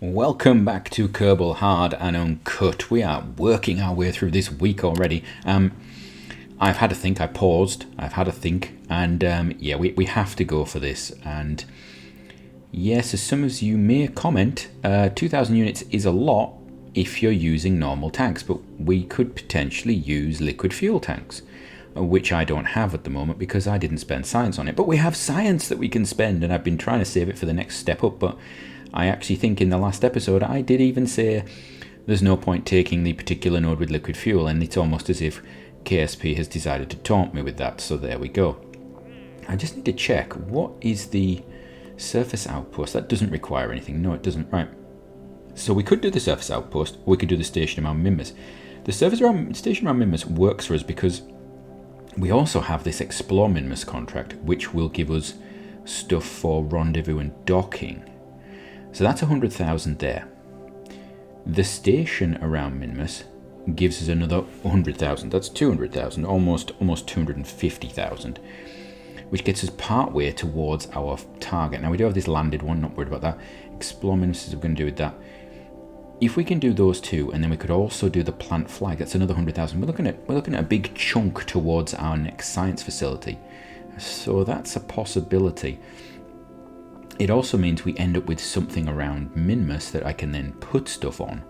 Welcome back to Kerbal Hard and Uncut. We are working our way through this week already. I've had to think, I paused, I've had to think, and yeah, we have to go for this. And yes, as some of you may comment, 2,000 units is a lot if you're using normal tanks, but we could potentially use liquid fuel tanks, which I don't have at the moment because I didn't spend science on it. But we have science that we can spend, and I've been trying to save it for the next step up, but I actually think in the last episode I did even say there's no point taking the particular node with liquid fuel, and it's almost as if KSP has decided to taunt me with that, so there we go. I just need to check, what is the surface outpost? That doesn't require anything. No, it doesn't. Right. So we could do the surface outpost, or we could do the station around Mimbus. The station around Mimbus works for us because we also have this Explore Mimbus contract, which will give us stuff for rendezvous and docking. So that's 100,000 there. The station around Minmus gives us another 100,000. That's 200,000, almost 250,000, which gets us part way towards our target. Now we do have this landed one, not worried about that. Explore Minmus is what we're going to do with that. If we can do those two, and then we could also do the plant flag, that's another 100,000. We're looking at a big chunk towards our next science facility. So that's a possibility. It also means we end up with something around Minmus that I can then put stuff on.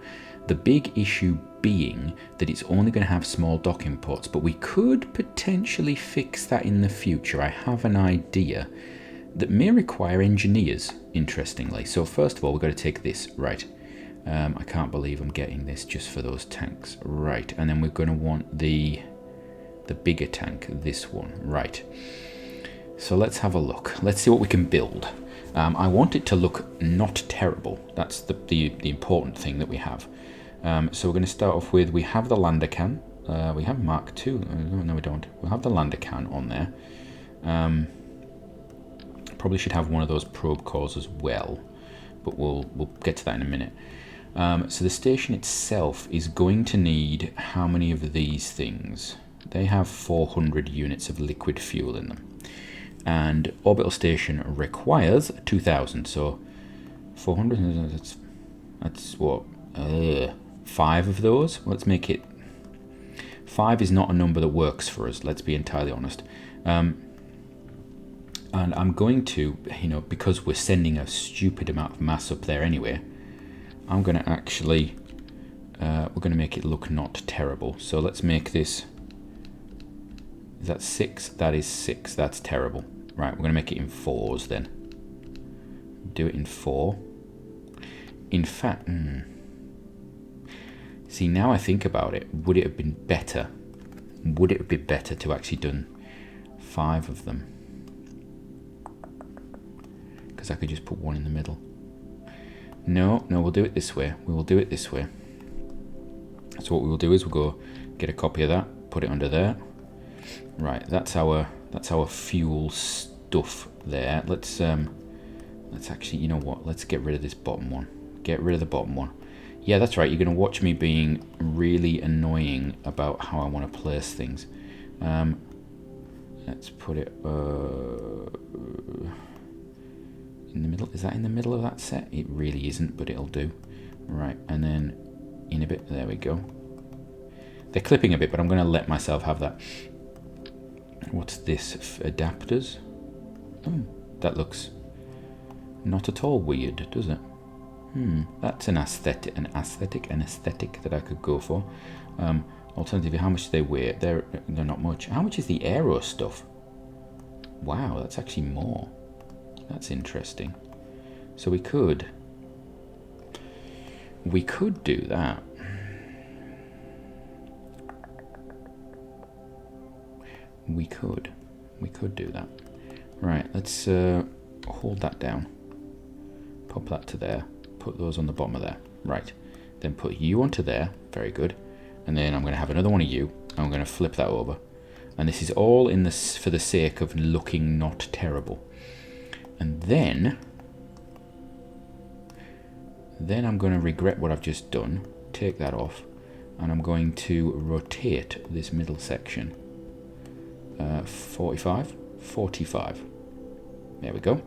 The big issue being that it's only going to have small docking ports, but we could potentially fix that in the future. I have an idea that may require engineers, interestingly. So first of all, we've got to take this, right. I can't believe I'm getting this just for those tanks. Right, and then we're going to want the bigger tank, this one, right. So let's have a look. Let's see what we can build. I want it to look not terrible. That's the important thing that we have. So we're going to start off with, we have the lander can. We have Mark II. No, we don't. We'll have the lander can on there. Probably should have one of those probe cores as well, but we'll get to that in a minute. So the station itself is going to need how many of these things? They have 400 units of liquid fuel in them. And orbital station requires 2,000, so 400, that's what, 5 of those? Let's make it, 5 is not a number that works for us, let's be entirely honest. And I'm going to, because we're sending a stupid amount of mass up there anyway, I'm going to actually, we're going to make it look not terrible. So let's make this, is that 6? That is 6. That's terrible. Right, we're going to make it in 4s then. Do it in 4. In fact, see, now I think about it, would it have been better? Would it have been better to actually done 5 of them? Because I could just put one in the middle. No, we'll do it this way. We will do it this way. So what we will do is we'll go get a copy of that, put it under there. Right, that's our fuel stuff there. Let's actually, you know what? Let's get rid of this bottom one. Get rid of the bottom one. Yeah, that's right. You're going to watch me being really annoying about how I want to place things. Let's put it in the middle. Is that in the middle of that set? It really isn't, but it'll do. Right, and then in a bit. There we go. They're clipping a bit, but I'm going to let myself have that. What's this? Adapters? Oh, that looks not at all weird, does it? That's an aesthetic that I could go for. Alternatively, how much do they weigh? They're not much. How much is the aero stuff? Wow, that's actually more. That's interesting. So we could do that. We could do that. Right, let's hold that down. Pop that to there. Put those on the bottom of there. Right. Then put you onto there. Very good. And then I'm going to have another one of you. I'm going to flip that over. And this is all in this for the sake of looking not terrible. And then I'm going to regret what I've just done. Take that off. And I'm going to rotate this middle section. 45. There we go.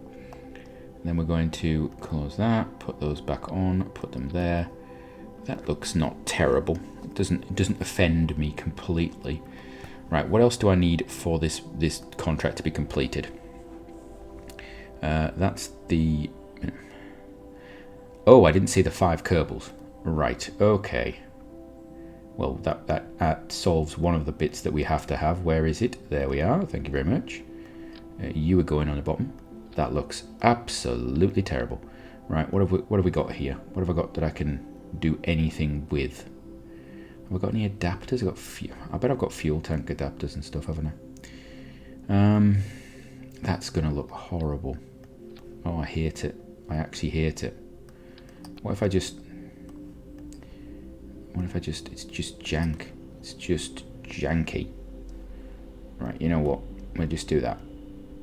Then we're going to close that, put those back on, put them there. That looks not terrible. It doesn't offend me completely. Right, what else do I need for this contract to be completed? That's the... Oh, I didn't see the 5 Kerbals. Right, okay. Well, that solves one of the bits that we have to have. Where is it? There we are. Thank you very much. You are going on the bottom. That looks absolutely terrible. Right, what have we got here? What have I got that I can do anything with? Have I got any adapters? I bet I've got fuel tank adapters and stuff, haven't I? That's gonna look horrible. Oh, I hate it. I actually hate it. What if I just... It's just jank. It's just janky. Right, you know what? We'll just do that.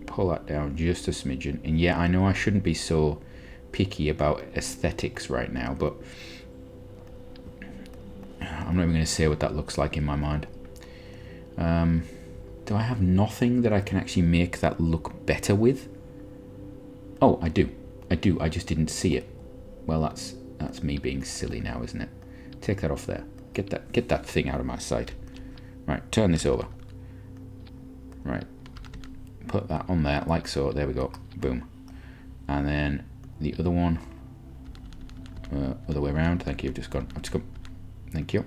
Pull that down just a smidgen. And yeah, I know I shouldn't be so picky about aesthetics right now, but I'm not even going to say what that looks like in my mind. Do I have nothing that I can actually make that look better with? Oh, I do. I just didn't see it. Well, that's me being silly now, isn't it? Take that off there. Get that thing out of my sight. Right, turn this over. Right. Put that on there, like so. There we go. Boom. And then the other one. Other way around. Thank you. I've just gone. Thank you.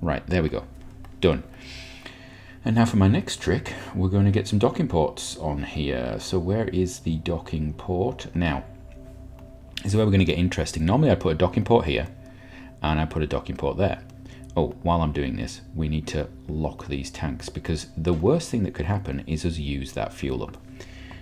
Right, there we go. Done. And now for my next trick, we're going to get some docking ports on here. So where is the docking port? Now, this is where we're going to get interesting. Normally I put a docking port here, and I put a docking port there. Oh, while I'm doing this, we need to lock these tanks, because the worst thing that could happen is us use that fuel up.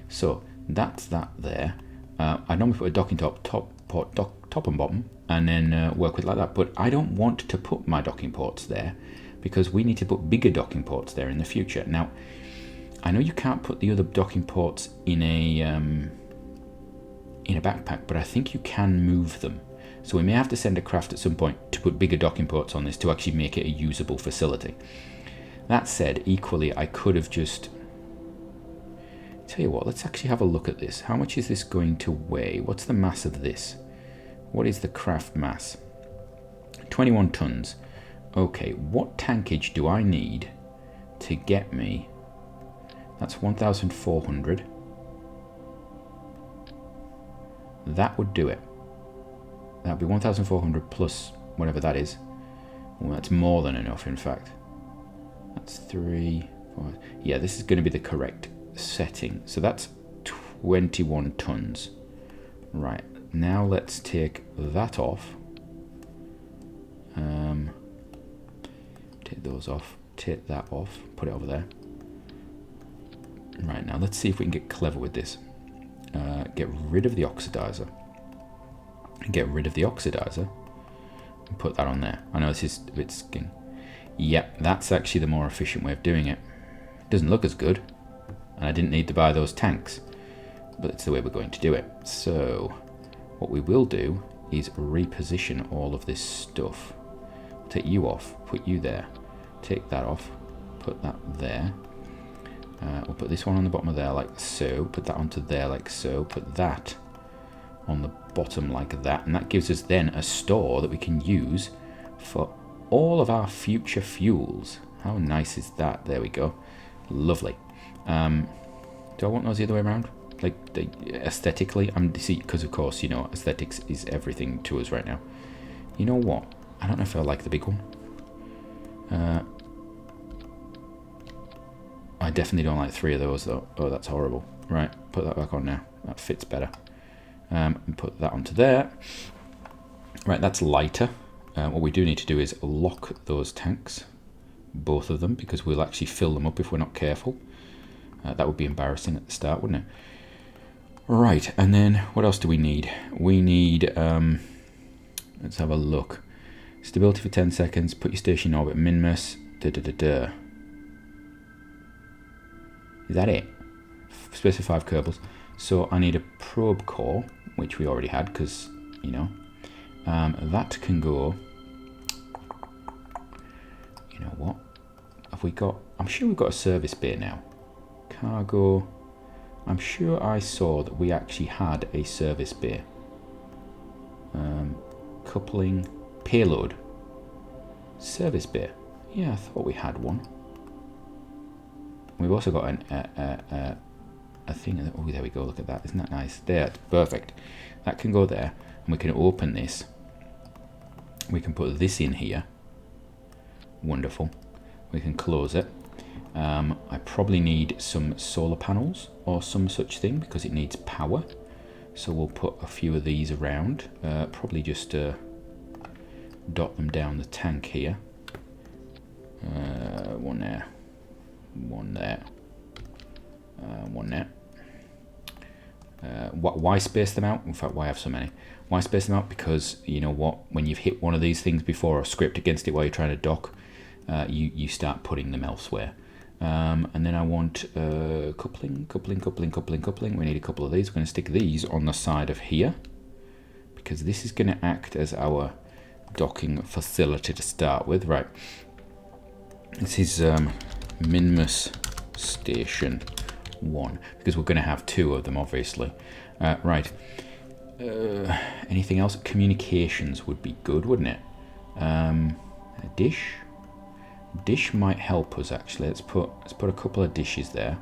So that's that there. I normally put a docking port top and bottom, and then work with it like that. But I don't want to put my docking ports there, because we need to put bigger docking ports there in the future. Now, I know you can't put the other docking ports in a backpack, but I think you can move them. So we may have to send a craft at some point to put bigger docking ports on this to actually make it a usable facility. That said, equally, I could have just... Tell you what, let's actually have a look at this. How much is this going to weigh? What's the mass of this? What is the craft mass? 21 tons. Okay, what tankage do I need to get me? That's 1,400. That would do it. That would be 1,400 plus whatever that is. Well, that's more than enough, in fact. That's 3, 4. Yeah, this is going to be the correct setting. So that's 21 tons. Right, now let's take that off. Take those off. Take that off. Put it over there. Right, now let's see if we can get clever with this. Get rid of the oxidizer. Get rid of the oxidizer and put that on there. I know this is a bit skin. Yep, that's actually the more efficient way of doing it. It doesn't look as good, and I didn't need to buy those tanks, but it's the way we're going to do it. So what we will do is reposition all of this stuff. Take you off, put you there, take that off, put that there. We'll put this one on the bottom of there like so, put that onto there like so, put that on the bottom like that, and that gives us then a store that we can use for all of our future fuels. How nice is that? There we go. Lovely. Do I want those the other way around? Like, aesthetically? Because of course, you know, aesthetics is everything to us right now. You know what? I don't know if I like the big one. I definitely don't like 3 of those though. Oh, that's horrible. Right, put that back on now. That fits better. And put that onto there. Right, that's lighter. What we do need to do is lock those tanks, both of them, because we'll actually fill them up if we're not careful. That would be embarrassing at the start, wouldn't it? Right, and then what else do we need? We need, let's have a look. Stability for 10 seconds, put your station in orbit, min-mass, da-da-da-da. Is that it? Specify 5 Kerbals. So I need a probe core, which we already had, because, you know, that can go, you know what, have we got, I'm sure we've got a service bay now. Cargo, I'm sure I saw that we actually had a service bay. Coupling, payload, service bay. Yeah, I thought we had one. We've also got a thing. Oh, there we go. Look at that. Isn't that nice? There, it's perfect. That can go there, and we can open this. We can put this in here. Wonderful. We can close it. I probably need some solar panels or some such thing because it needs power. So we'll put a few of these around. Probably just dot them down the tank here. One there. One there. One there. Why space them out? In fact, why have so many? Why space them out? Because you know what? When you've hit one of these things before or script against it while you're trying to dock, you start putting them elsewhere. And then I want coupling. We need a couple of these. We're going to stick these on the side of here because this is going to act as our docking facility to start with. Right. This is Minmus Station 1 because we're going to have two of them, obviously. Right. Anything else? Communications would be good, wouldn't it? A dish. Dish might help us actually. Let's put a couple of dishes there,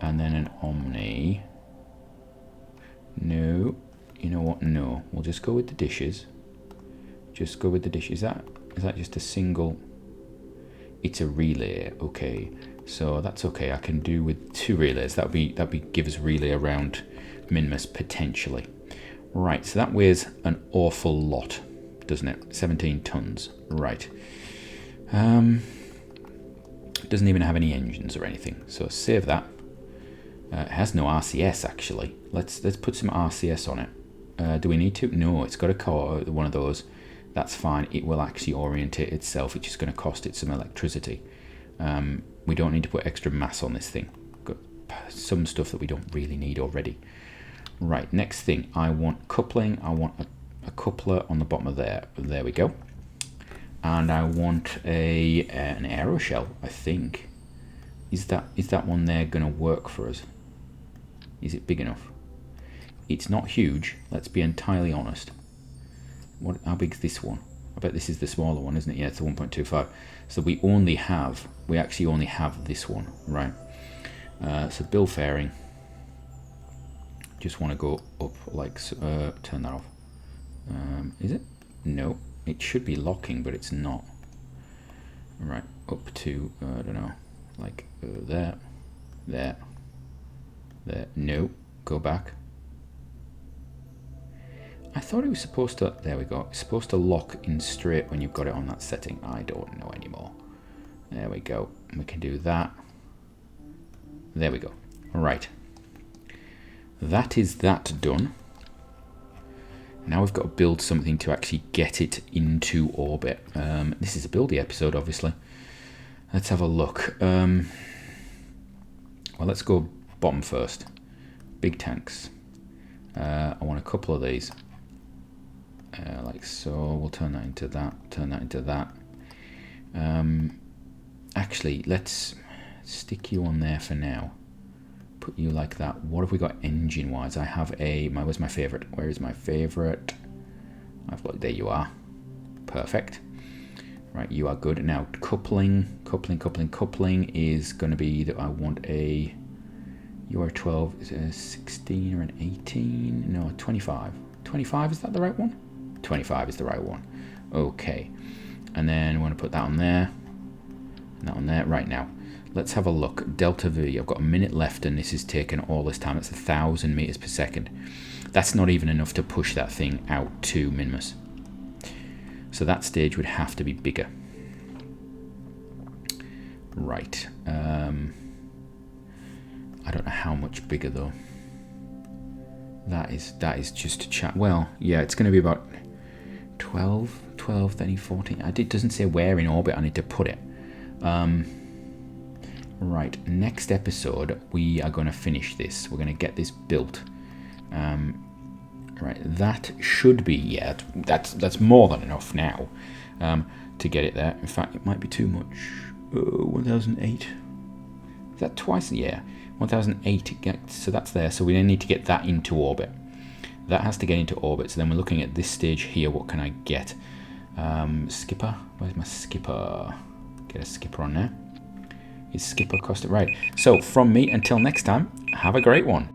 and then an Omni. No, you know what? No, we'll just go with the dishes. Just go with the dishes. Is that just a single? It's a relay. Okay, so that's okay. I can do with two relays. That'd be give us relay around Minmus potentially. Right. So that weighs an awful lot, doesn't it? 17 tons. Right. Doesn't even have any engines or anything, so save that. It has no RCS actually. Let's put some RCS on it. Do we need to? No, it's got a core, one of those. That's fine. It will actually orientate itself. It's just going to cost it some electricity. We don't need to put extra mass on this thing. Got some stuff that we don't really need already. Right. Next thing, I want coupling. I want a coupler on the bottom of there. There we go. And I want an aeroshell, I think. Is that one there going to work for us? Is it big enough? It's not huge, let's be entirely honest. How big is this one? I bet this is the smaller one, isn't it? Yeah, it's a 1.25. So we actually only have this one, right? So bill fairing. Just want to go up like, turn that off. Is it? No. It should be locking, but it's not. Right, up to, I don't know, like there. No, go back. I thought it was supposed to, there we go. It's supposed to lock in straight when you've got it on that setting. I don't know anymore. There we go. We can do that. There we go. Right. That is that done. Now we've got to build something to actually get it into orbit. This is a buildy episode, obviously. Let's have a look. Well, let's go bottom first. Big tanks. I want a couple of these. Like so. We'll turn that into that. Turn that into that. Actually, let's stick you on there for now. Put you like that. What have we got engine wise? I have where's my favorite? Where is my favorite? I've got, there you are. Perfect. Right, you are good. Now coupling is going to be that I want a UR12 is a 16 or an 18? No, 25. 25, is that the right one? 25 is the right one. Okay. And then I want to put that on there. And that on there. Right now. Let's have a look. Delta V. I've got a minute left and this is taking all this time. It's 1,000 meters per second. That's not even enough to push that thing out to Minmus. So that stage would have to be bigger. Right. I don't know how much bigger though. That is just a chat. Well, yeah, it's going to be about 12, 13, 14. It doesn't say where in orbit I need to put it. Right, next episode we are going to finish this. We're going to get this built. Right, that should be, yeah, that's more than enough now to get it there. In fact, it might be too much. 1008. Is that twice? Yeah, 1008, so that's there. So we need to get that into orbit. That has to get into orbit. So then we're looking at this stage here. What can I get? Skipper. Where's my skipper? Get a skipper on there. Is skipper cost it right? So from me, until next time, have a great one.